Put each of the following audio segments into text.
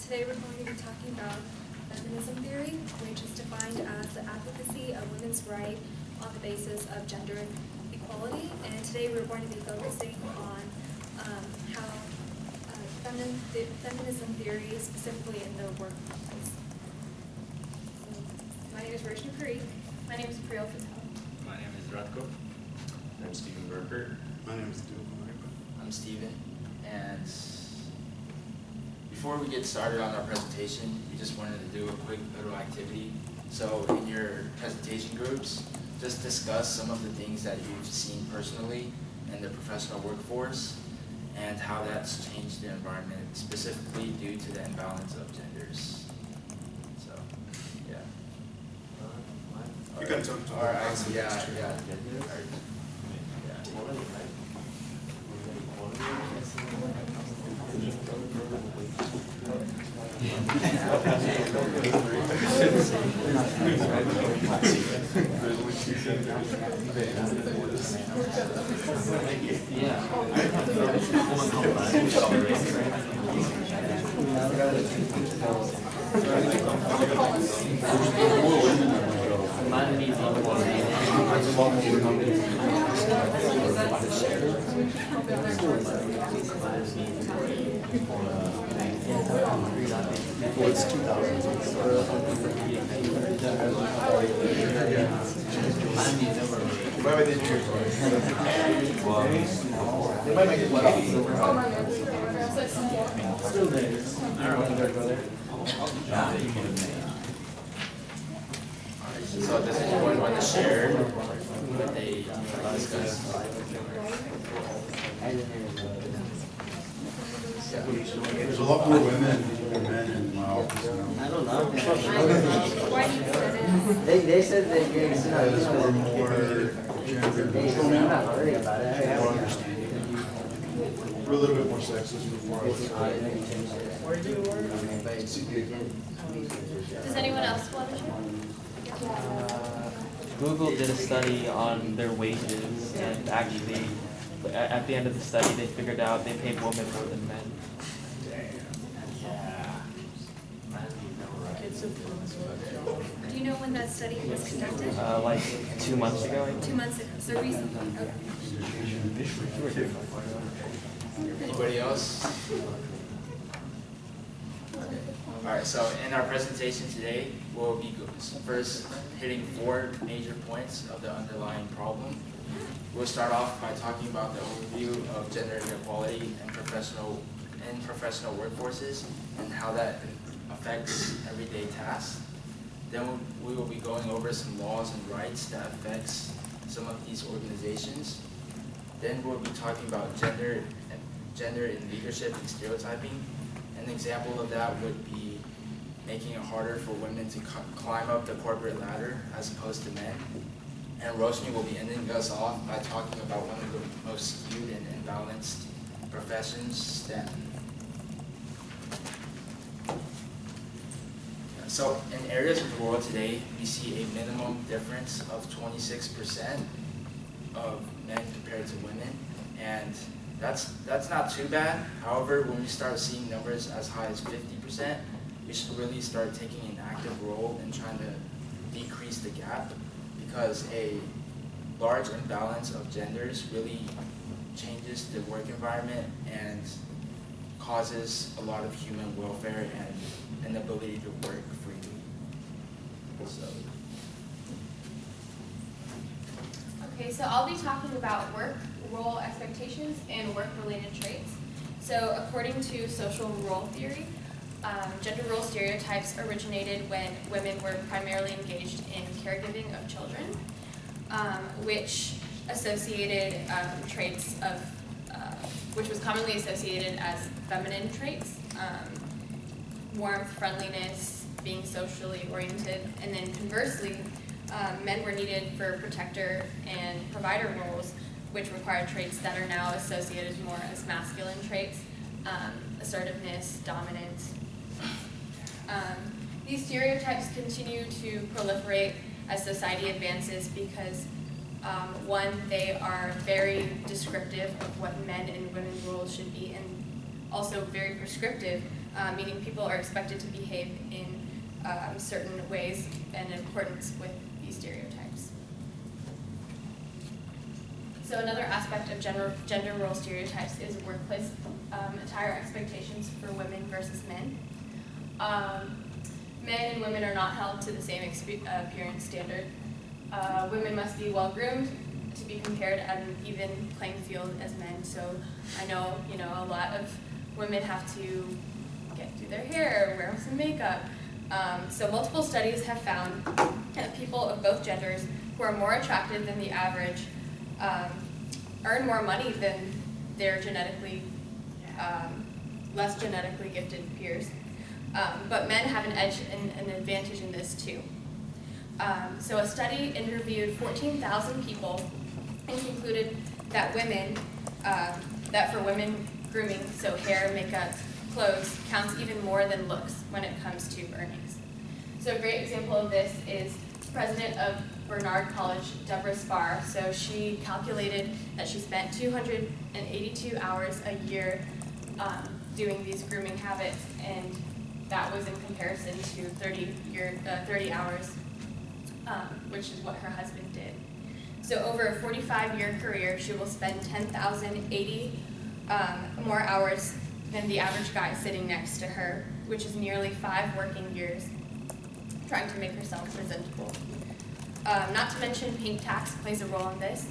Today we're going to be talking about feminism theory, which is defined as the advocacy of women's right on the basis of gender equality. And today we're going to be focusing on how feminism theory, specifically in the workplace. My name is Rishna Parikh. My name is Priyal Patel. My name is Radko. I'm Stephen Burkert. My name is Dilma. I'm Stephen, and before we get started on our presentation, we just wanted to do a quick little activity. So in your presentation groups, just discuss some of the things that you've seen personally in the professional workforce and how that's changed the environment, specifically due to the imbalance of genders. So, yeah. You can talk to All right, so yeah. Well, it's 2000. They might make it So does anyone want to share what they discussed? There's a lot more women than men in my office now. I don't know. Why do you say that? They said that you're Because we're more gender I'm not worried about it. more understanding. We're a little bit more sexist before I was. Does anyone else want to share? Google did a study on their wages, and actually, at the end of the study, they figured out they paid women more than men. Do you know when that study was conducted? Like 2 months ago, I think. 2 months ago, so recently. Okay. Anybody else? Alright, so in our presentation today, we'll be first hitting 4 major points of the underlying problem. We'll start off by talking about the overview of gender inequality in professional workforces and how that affects everyday tasks. Then we will be going over some laws and rights that affects some of these organizations. Then we'll be talking about gender in leadership and stereotyping. An example of that would be making it harder for women to climb up the corporate ladder as opposed to men. And Roshni will be ending us off by talking about one of the most skewed and imbalanced professions, STEM. So in areas of the world today, we see a minimum difference of 26% of men compared to women, and that's not too bad. However, when we start seeing numbers as high as 50%, we should really start taking an active role in trying to decrease the gap, because a large imbalance of genders really changes the work environment and causes a lot of human welfare and an ability to work freely. So. Okay, so I'll be talking about work role expectations and work-related traits. So according to social role theory, gender role stereotypes originated when women were primarily engaged in caregiving of children, which associated traits of, which was commonly associated as feminine traits, warmth, friendliness, being socially oriented, and then conversely, men were needed for protector and provider roles, which required traits that are now associated more as masculine traits, assertiveness, dominance. These stereotypes continue to proliferate as society advances because one, they are very descriptive of what men and women's roles should be, and also very prescriptive meaning people are expected to behave in certain ways and in accordance with these stereotypes. So another aspect of gender role stereotypes is workplace attire expectations for women versus men. Men and women are not held to the same appearance standard. Women must be well-groomed to be compared at an even playing field as men. So I know, a lot of women have to do their hair, wear some makeup. So multiple studies have found that people of both genders who are more attractive than the average earn more money than their less genetically gifted peers. But men have an edge and an advantage in this too. So a study interviewed 14,000 people and concluded that that for women, grooming, so hair, makeup, clothes, counts even more than looks when it comes to earnings. So a great example of this is president of Bernard College, Deborah Spar. So she calculated that she spent 282 hours a year doing these grooming habits, and that was in comparison to 30 hours, which is what her husband did. So over a 45-year career, she will spend 10,080 more hours than the average guy sitting next to her, which is nearly 5 working years, trying to make herself presentable. Not to mention pink tax plays a role in this.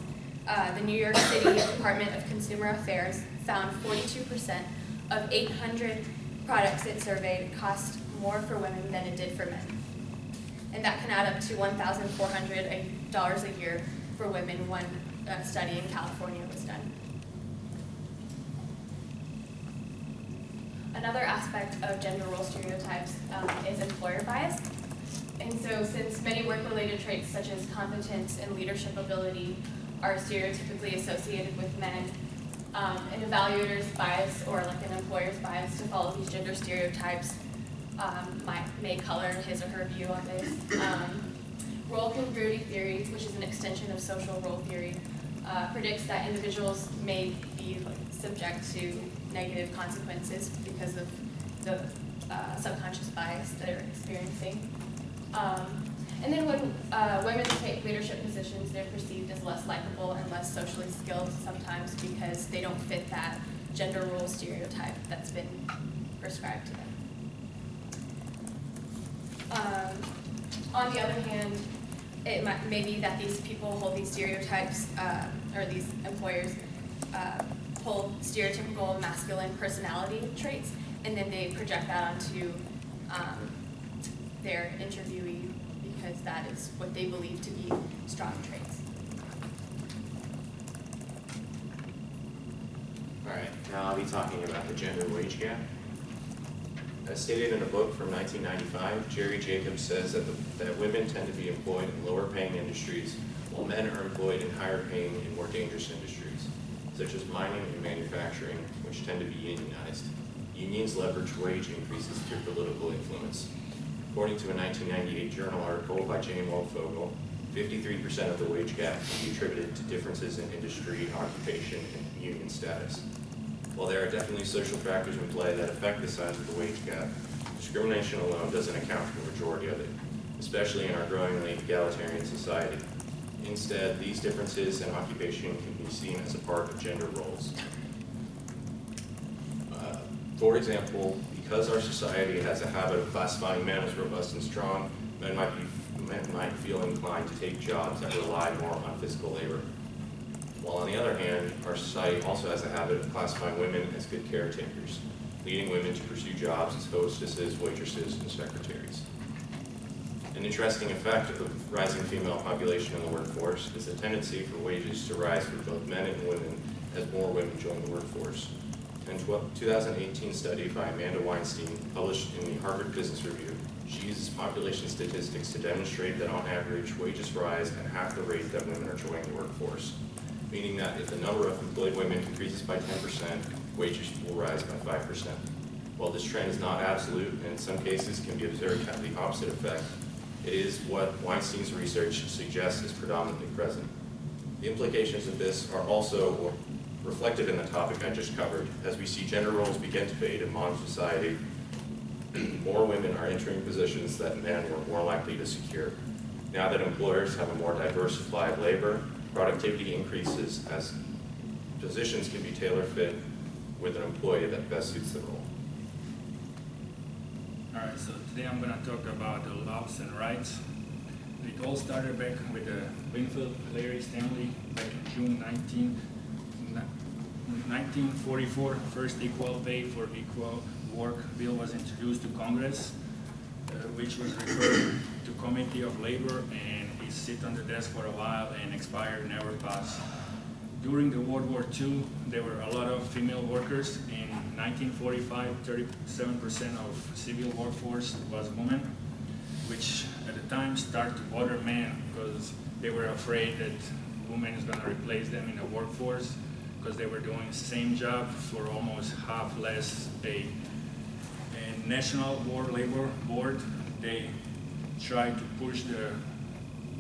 The New York City Department of Consumer Affairs found 42% of 800 products it surveyed cost more for women than it did for men. And that can add up to $1,400 a year for women. One study in California was done. Another aspect of gender role stereotypes is employer bias. And so since many work-related traits such as competence and leadership ability are stereotypically associated with men, an evaluator's bias or like an employer's bias to follow these gender stereotypes may color his or her view on this. Role congruity theory, which is an extension of social role theory, predicts that individuals may be subject to negative consequences because of the subconscious bias that they're experiencing. And then when women take leadership positions, they're perceived as less likable and less socially skilled sometimes because they don't fit that gender role stereotype that's been prescribed to them. On the other hand, it may be that these people hold these stereotypes, or these employers hold stereotypical masculine personality traits, and then they project that onto their interviewee because that is what they believe to be strong traits. All right, now I'll be talking about the gender wage gap. As stated in a book from 1995, Jerry Jacobs says that women tend to be employed in lower paying industries while men are employed in higher paying and more dangerous industries, such as mining and manufacturing, which tend to be unionized. Unions leverage wage increases through political influence. According to a 1998 journal article by Jane Waldfogel, 53% of the wage gap can be attributed to differences in industry, occupation, and union status. While there are definitely social factors in play that affect the size of the wage gap, discrimination alone doesn't account for the majority of it, especially in our growingly egalitarian society. Instead, these differences in occupation can be seen as a part of gender roles. For example, because our society has a habit of classifying men as robust and strong, men might feel inclined to take jobs that rely more on physical labor. While on the other hand, our society also has a habit of classifying women as good caretakers, leading women to pursue jobs as hostesses, waitresses, and secretaries. An interesting effect of the rising female population in the workforce is the tendency for wages to rise for both men and women as more women join the workforce. In a 2018 study by Amanda Weinstein, published in the Harvard Business Review, she uses population statistics to demonstrate that on average, wages rise at half the rate that women are joining the workforce, meaning that if the number of employed women increases by 10%, wages will rise by 5%. While this trend is not absolute, and in some cases can be observed to have the opposite effect, it is what Weinstein's research suggests is predominantly present. The implications of this are also reflected in the topic I just covered, as we see gender roles begin to fade in modern society, more women are entering positions that men were more likely to secure. Now that employers have a more diverse supply of labor, productivity increases as positions can be tailor-fit with an employee that best suits the role. Alright, so today I'm going to talk about the laws and rights. It all started back with Winfield Larry Stanley back in June 1944. First equal pay for equal work bill was introduced to Congress, which was referred to Committee of Labor, and it sit on the desk for a while and expired, never passed. During the World War II, there were a lot of female workers. In 1945, 37% of civil workforce was women, which at the time started to bother men because they were afraid that women is going to replace them in the workforce because they were doing the same job for almost half less pay. And National War Labor Board, they tried to push the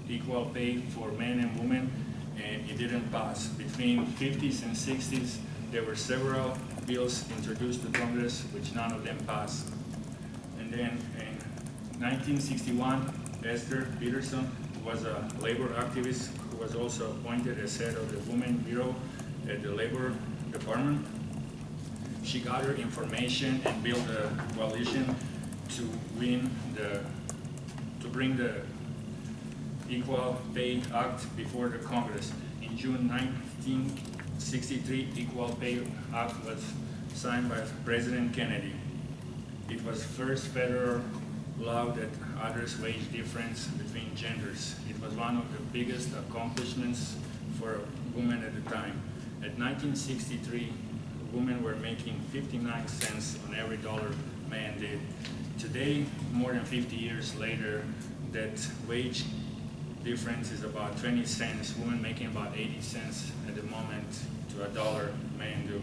equal pay for men and women, and it didn't pass. Between 50s and 60s, there were several bills introduced to Congress, which none of them passed. And then in 1961, Esther Peterson, who was a labor activist, who was also appointed as head of the Women Bureau at the Labor Department. She gathered information and built a coalition to bring the Equal Pay Act before the Congress. In June 1963, Equal Pay Act was signed by President Kennedy. It was first federal law that addressed wage difference between genders. It was one of the biggest accomplishments for women at the time. At 1963, women were making 59 cents on every dollar men did. Today, more than 50 years later, that wage difference is about 20 cents, women making about 80 cents at the moment to a dollar men do,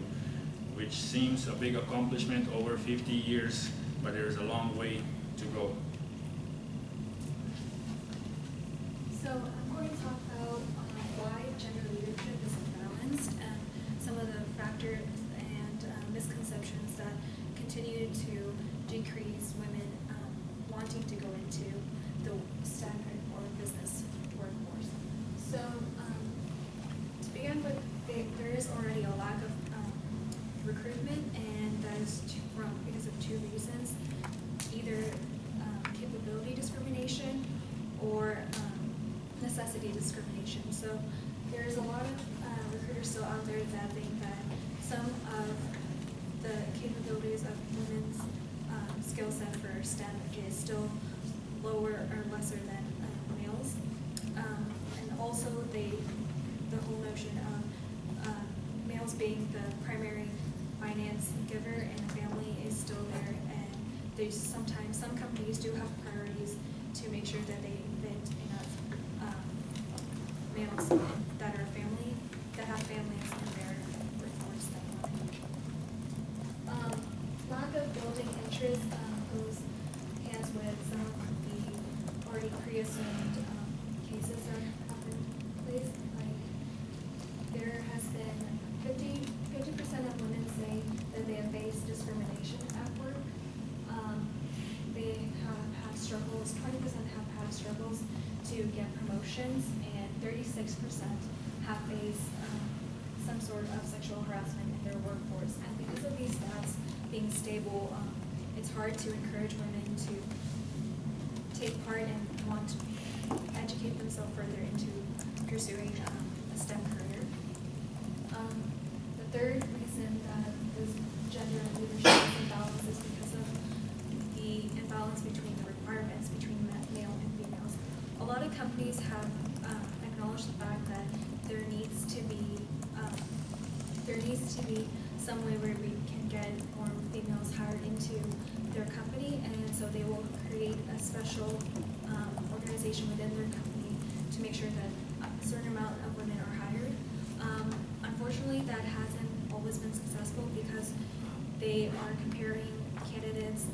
which seems a big accomplishment over 50 years, but there's a long way to go. So I'm going to talk about why gender leadership is imbalanced and some of the factors and misconceptions that continue to decrease women wanting to go into the STEM or business workforce. So to begin with, there is already a lack of recruitment, and that is because of two reasons: either capability discrimination or necessity discrimination. So there is a lot of recruiters still out there that think that some of the capabilities of women's skill set for STEM is still lower or lesser than males. And also the whole notion of males being the primary finance giver in a family is still there, and there's sometimes some companies do have priorities to make sure that they invent enough males that have families in their workforce that want. Lack of building interest goes hands with some of the already pre-assumed cases that have been placed. Like there has been 50% of women say that they have faced discrimination at work. They have had struggles, 20% have had struggles to get promotions, and 36% have faced some sort of sexual harassment in their workforce. And because of these stats being stable, it's hard to encourage women to take part and want to educate themselves further into pursuing a STEM career. The third reason that this gender leadership is imbalanced is because of the imbalance between the requirements between male and females. A lot of companies have acknowledged the fact that there needs to be some way where we can get more females hired into their company, and so they will create a special organization within their company to make sure that a certain amount of women are hired. Unfortunately, that hasn't always been successful because they are comparing candidates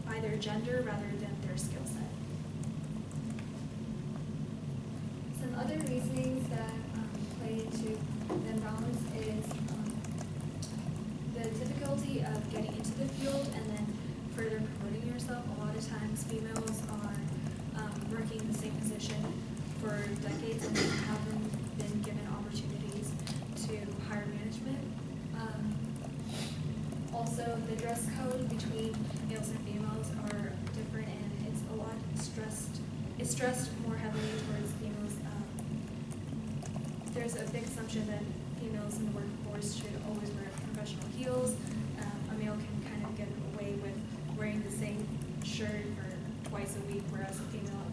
by their gender rather than their skill set. Some other reasonings that play into the imbalance is the difficulty of getting into the field and then further females are working the same position for decades and haven't been given opportunities to higher management. Also, the dress code between males and females are different, and it's a lot stressed. It's stressed more heavily towards females. There's a big assumption that females in the workforce should always wear professional heels. A male can kind of get away with wearing the same shirt for twice a week, whereas a female,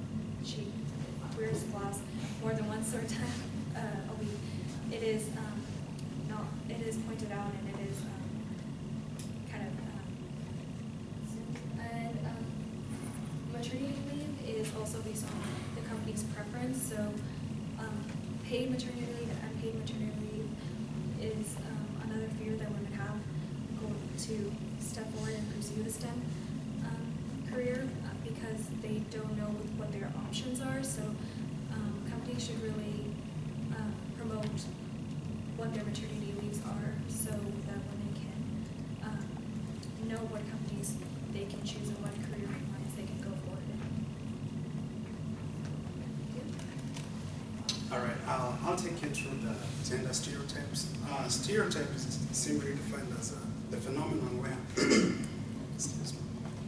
she wears gloves more than once or time a week. It is not. It is pointed out, and it is kind of. And maternity leave is also based on the company's preference. So, paid maternity leave and unpaid maternity leave is another fear that women have to step forward and pursue the STEM career because they don't know what their options are. So companies should really promote what their maternity leaves are so that women can know what companies they can choose and what career lines they can go forward in. All right, I'll take you through the gender stereotypes. Stereotype is simply defined as the phenomenon where, excuse me,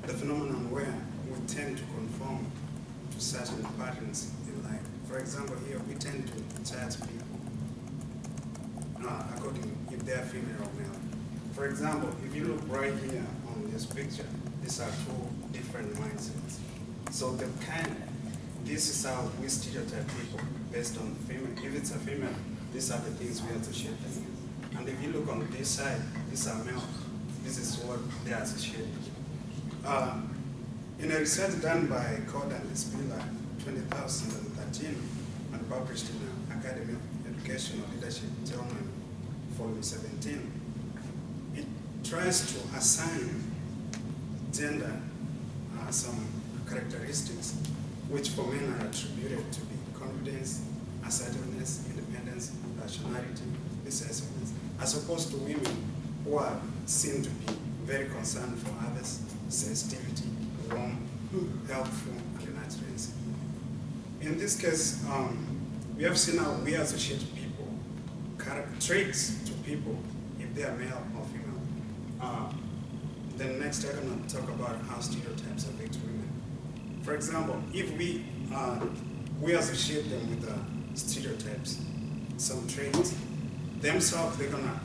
the phenomenon where we tend to conform to certain patterns in life. For example, here we tend to judge people according if they are female or male. For example, if you look right here on this picture, these are two different mindsets. So this is how we stereotype people based on female. If it's a female, these are the things we associate them with. And if you look on this side, these are male. This is what they are associated with. In a research done by Cord and Spiller, 2013, and published in the Academy of Educational Leadership Journal, volume 17, it tries to assign gender some characteristics which for men are attributed to be confidence, assertiveness, independence, rationality, decisiveness, as opposed to women who are seen to be very concerned for others, sensitivity, warm, helpful, and nurturing. In this case, we have seen how we associate people, traits to people, if they are male or female. Then next I'm going to talk about how stereotypes affect women. For example, if we associate them with stereotypes, some traits, themselves they're going to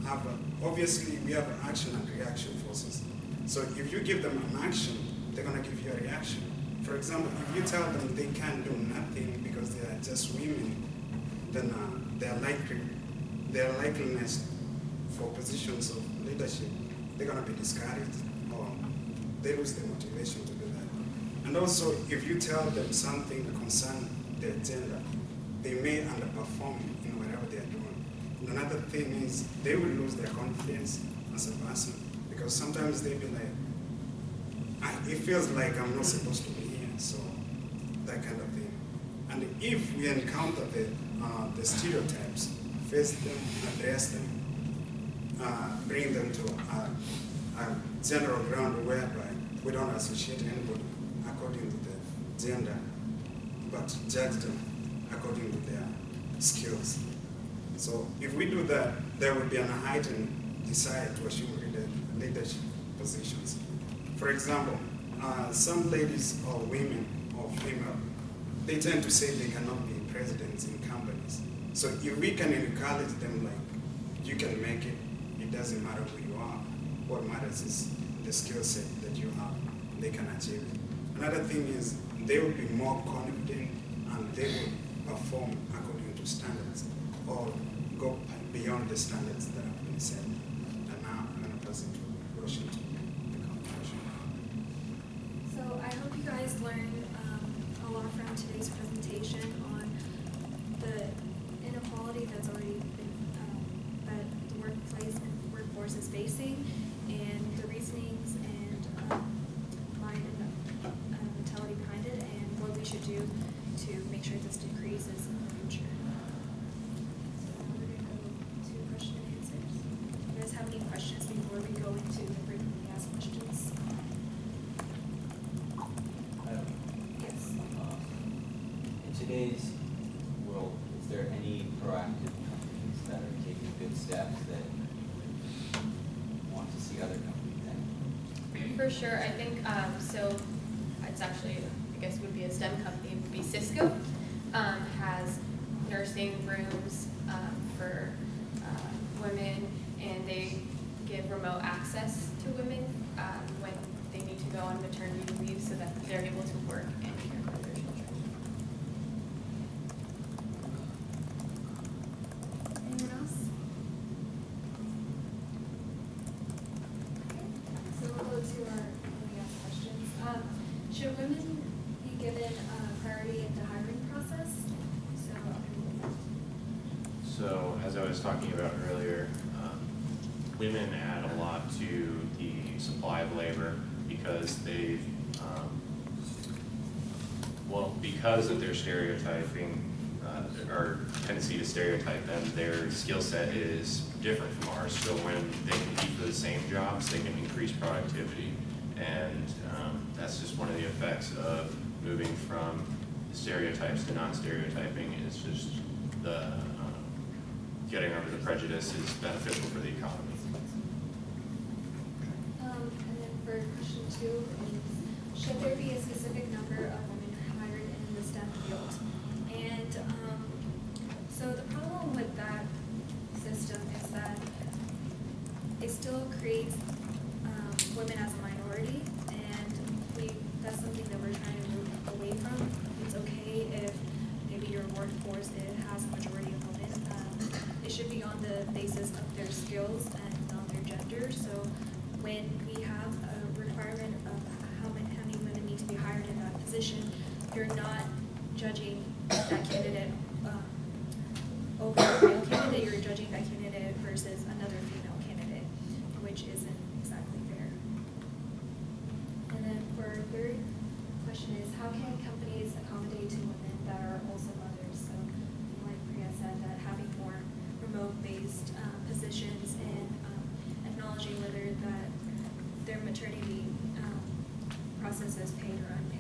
have, obviously we have action and reaction forces. So if you give them an action, they're going to give you a reaction. For example, if you tell them they can't do nothing because they are just women, then their likeliness for positions of leadership, they're going to be discouraged or they lose their motivation to do that. And also, if you tell them something that concerns their gender, they may underperform in whatever they are doing. And another thing is they will lose their confidence as a person because sometimes they'll be like, it feels like I'm not supposed to be here, so that kind of thing. And if we encounter the stereotypes, face them, address them, bring them to a general ground whereby we don't associate anybody according to their gender, but judge them according to their skills. So if we do that, there will be a heightened desire to assume leadership positions. For example, some ladies or women or female, they tend to say they cannot be presidents in companies. So if we can encourage them like, you can make it, it doesn't matter who you are. What matters is the skill set that you have, they can achieve it. Another thing is they will be more confident and they will perform according to standards or go beyond the standards that have been set. And now I'm going to pass it to Roshan to the conclusion. So I hope you guys learned a lot from today's presentation on the inequality that's already been, that the workforce is facing, and the reasonings and mind and the mentality behind it, and what we should do to make sure this decreases in the future. So now we're going to go to question and answers. Do you guys have any questions before we go into the frequently asked questions? today's world, is there any proactive companies that are taking good steps that want to see other companies in? For sure, I think, so it's actually, I guess would be a STEM company, would be Cisco, has nursing rooms for women, and they give remote access to women when they need to go on maternity leave so that they're able to work and care for their children. Anyone else? Okay, so we'll go to our last questions. Should women be given priority in the hiring process? So as I was talking about earlier, women add a lot to the supply of labor because they've, because of their stereotyping, or tendency to stereotype them, their skill set is different from ours. So when they compete for the same jobs, they can increase productivity. And that's just one of the effects of moving from stereotypes to non-stereotyping. Is just the getting over the prejudice is beneficial for the economy. And then for question 2 is, should there be a specific number of women hired in the STEM field? And so the problem with that system is that it still creates women as a minority, and that's something that we're trying to move away from. It's okay if maybe your workforce has a majority of women. It should be on the basis of their skills and not their gender. So when we have a requirement of how many women need to be hired in that position, you're not judging that candidate over a male candidate, you're judging that candidate versus another female candidate, which isn't exactly fair. And then for our third question is, how can companies accommodate to women that are also mothers? So like Priya said, that having more remote-based positions and acknowledging whether that their maternity process is paid or unpaid.